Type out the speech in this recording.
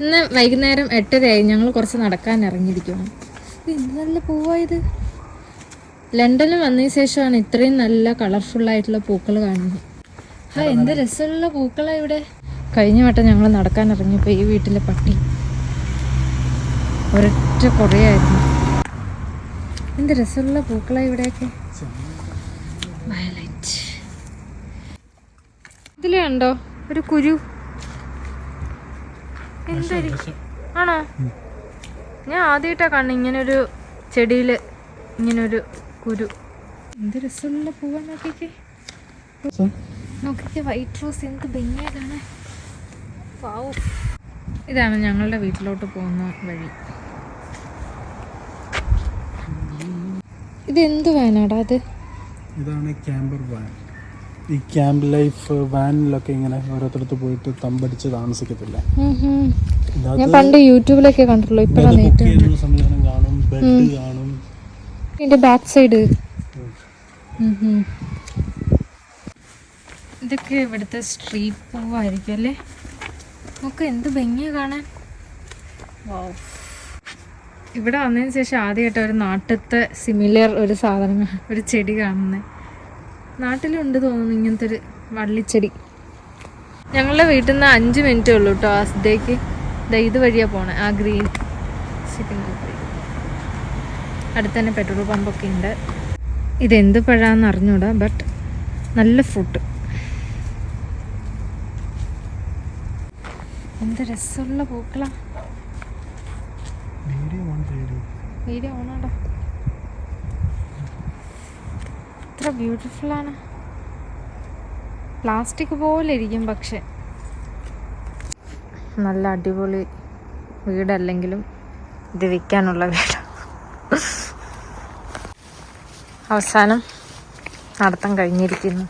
ഇന്ന് വൈകുന്നേരം 8:30 ഞങ്ങൾ കുറച്ച് നടക്കാൻ ഇറങ്ങിയിരിക്കുകയാണ്. എന്ത് നല്ല പൂവായത്. ലണ്ടനിൽ വന്നതിന് ശേഷമാണ് ഇത്രയും നല്ല കളർഫുള്ളായിട്ടുള്ള പൂക്കൾ കാണുന്നത്. എന്ത് രസമുള്ള പൂക്കളാണ് ഇവിടെ. കഴിഞ്ഞ വട്ടം ഞങ്ങൾ നടക്കാൻ ഇറങ്ങിയപ്പോൾ ഈ വീട്ടിലെ പട്ടി ഒരൊറ്റ കുറയായിരുന്നു. എന്ത് രസമുള്ള പൂക്കളാണ് ഇവിടെയൊക്കെ. വയലറ്റ്. ഇതിലേ ഉണ്ടോ ഒരു കുരു? എന്തൊരു ആണോ? ഞാൻ ആദ്യമായിട്ടാണ് കാണുന്നത് ഇങ്ങനൊരു ചെടിയിൽ ഇങ്ങനൊരു കുരു. എന്ത് രസമുള്ള പൂവാ. നോക്കിക്കേ നോക്കിക്കേ, വൈറ്റ് റോസ്. എന്ത് ഭംഗിയാണ്. വാവ്. ഇതാണ് ഞങ്ങളുടെ വീട്ടിലോട്ട് പോകുന്ന വഴി. ഇതെന്ത് വാനാടാ അത്? ഇതാണ് ക്യാമ്പർ വാൻ. ഈ ക്യാമ്പ് ലൈഫ് വാനിലൊക്കെ ഇങ്ങനെ ഓരോരുത്തരത്ത് പോയിട്ട് തമ്പടിച്ച് താമസിക്കത്തില്ല. ഞാൻ പണ്ട് യൂട്യൂബിലൊക്കെ കണ്ടിട്ടുള്ളൂ. ഇപ്പോഴാണ് സംവിധാനം കാണും, ബെഡ് കാണും. ഇതിന്റെ ബാക്ക് സൈഡ്. ഇതൊക്കെ ഇവിടുത്തെ സ്ട്രീറ്റ് പൂവായിരിക്കും അല്ലേ? നമുക്ക് എന്ത് ഭംഗിയാ കാണാൻ. ഇവിടെ വന്നതിന് ശേഷം ആദ്യമായിട്ട് ഒരു നാട്ടിലത്തെ സിമിലർ ഒരു സാധനം, ഒരു ചെടി കാണുന്നത്. നാട്ടിലുണ്ട് തോന്നുന്നു ഇങ്ങനത്തെ ഒരു വള്ളിച്ചെടി. ഞങ്ങളുടെ വീട്ടിൽ നിന്ന് 5 മിനിറ്റേ ഉള്ളൂ കേട്ടോ ആ സിദ്ധയ്ക്ക്. ഇത് വഴിയാണ് പോണേ, ആ ഗ്രീൻ ഷിപ്പിംഗ്. അടുത്ത് തന്നെ പെട്രോൾ പമ്പൊക്കെ ഉണ്ട്. ഇതെന്ത് പഴാന്ന് അറിഞ്ഞൂടാ, ബട്ട് നല്ല ഫ്രൂട്ട്. എന്ത് രസമുള്ള പൂക്കളാ. വീഡിയോ ഓണാടോ. എത്ര ബ്യൂട്ടിഫുള്ളാണ്. പ്ലാസ്റ്റിക് പോലെ ഇരിക്കും, പക്ഷെ നല്ല അടിപൊളി വീടല്ലെങ്കിലും ഇത് വിൽക്കാനുള്ള വീട്. അവസാനം നടത്തം കഴിഞ്ഞിരിക്കുന്നു.